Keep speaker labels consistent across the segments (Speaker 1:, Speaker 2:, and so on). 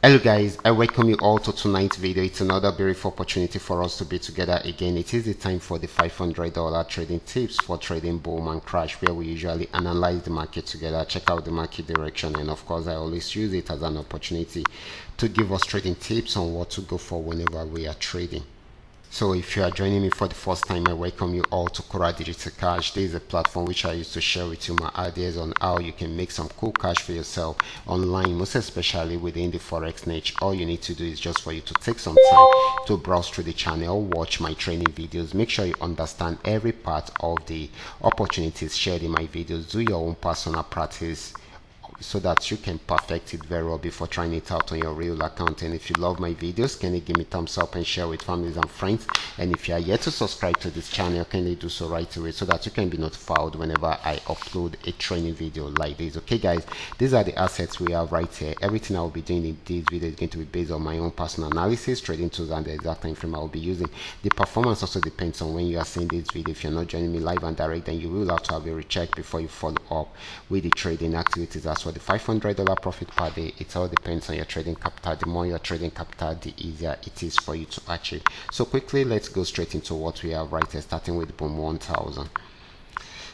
Speaker 1: Hello guys, I welcome you all to tonight's video. It's another beautiful opportunity for us to be together again. It is the time for the $500 trading tips for trading boom and crash, where we usually analyze the market together, check out the market direction, and of course I always use it as an opportunity to give us trading tips on what to go for whenever we are trading. So if you are joining me for the first time, I welcome you all to Qora Digital Cash. This is a platform which I used to share with you my ideas on how you can make some cool cash for yourself online, most especially within the Forex niche. All you need to do is just for you to take some time to browse through the channel, watch my training videos, make sure you understand every part of the opportunities shared in my videos, do your own personal practice so that you can perfect it very well before trying it out on your real account. And if you love my videos, can you give me thumbs up and share with families and friends? And if you are yet to subscribe to this channel, can you do so right away so that you can be notified whenever I upload a training video like this? Okay guys, these are the assets we have right here. Everything I will be doing in this video is going to be based on my own personal analysis, trading tools, and the exact time frame I will be using. The performance also depends on when you are seeing this video. If you're not joining me live and direct, then you will have to have a recheck before you follow up with the trading activities as well. The $500 profit per day, it all depends on your trading capital. The more your trading capital, the easier it is for you to achieve. So quickly, let's go straight into what we have right here, starting with boom 1000.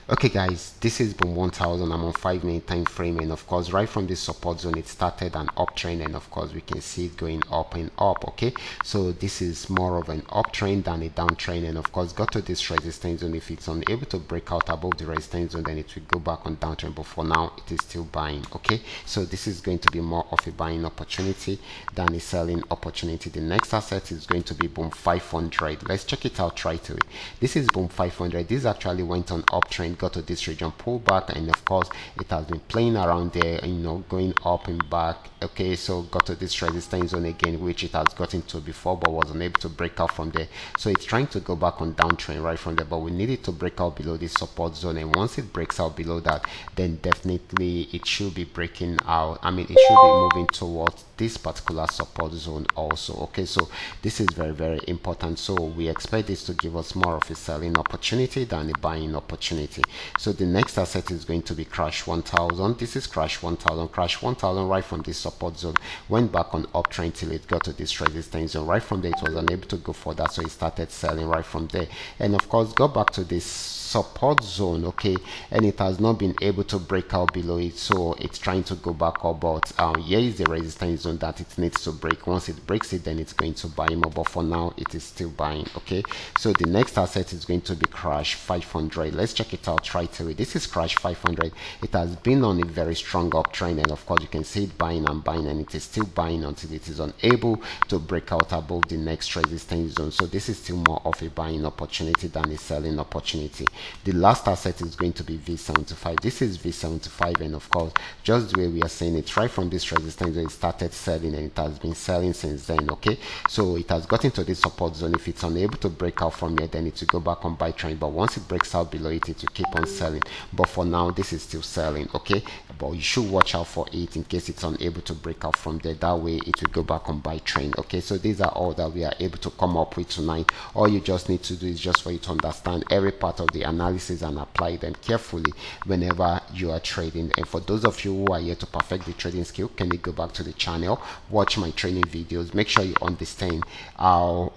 Speaker 1: Okay guys, this is boom 1000. I'm on 5-minute time frame, and of course right from this support zone it started an uptrend, and of course we can see it going up and up. Okay, so this is more of an uptrend than a downtrend, and of course got to this resistance zone. If it's unable to break out above the resistance zone, then it will go back on downtrend, but for now it is still buying. Okay, so this is going to be more of a buying opportunity than a selling opportunity. The next asset is going to be boom 500. Let's check it out right away. This is boom 500. This actually went on uptrend, got to this region, pull back, and of course it has been playing around there, going up and back. Okay, so got to this resistance zone again, which it has gotten to before but was unable to break out from there. So it's trying to go back on downtrend right from there, but we need it to break out below this support zone, and once it breaks out below that, then definitely it should be breaking out. It should be moving towards this particular support zone also. Okay, so this is very important. So we expect this to give us more of a selling opportunity than a buying opportunity. So the next asset is going to be crash 1000. This is crash 1000. Crash 1000 right from this support zone went back on uptrend till it got to this resistance zone. Right from there it was unable to go further, so it started selling right from there, and of course got back to this support zone. Okay, and it has not been able to break out below it, so it's trying to go back up, but here is the resistance zone that it needs to break. Once it breaks it, then it's going to buy more, but for now it is still buying. Okay, so the next asset is going to be crash 500. Let's check it out right away. This is crash 500. It has been on a very strong uptrend, and of course you can see it buying and buying, and it is still buying until it is unable to break out above the next resistance zone. So this is still more of a buying opportunity than a selling opportunity. The last asset is going to be V75. This is V75, and of course just the way we are saying it, right from this resistance zone it started selling, and it has been selling since then. Okay, so it has gotten to this support zone. If it's unable to break out from here, then it will go back on buy trend, but once it breaks out below it, it will keep on selling, but for now this is still selling. Okay, but you should watch out for it in case it's unable to break out from there. That way it will go back on buy trend. Okay, so these are all that we are able to come up with tonight. All you just need to do is just for you to understand every part of the analysis and apply them carefully whenever you are trading. And for those of you who are here to perfect the trading skill, can you go back to the channel, watch my training videos, make sure you understand how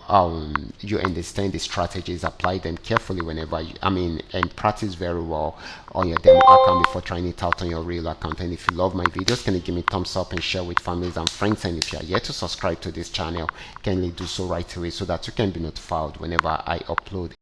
Speaker 1: you understand the strategies, apply them carefully whenever you and practice very well on your demo account before trying it out on your real account. And if you love my videos, can you give me thumbs up and share with families and friends? And if you are yet to subscribe to this channel, can you do so right away so that you can be notified whenever I upload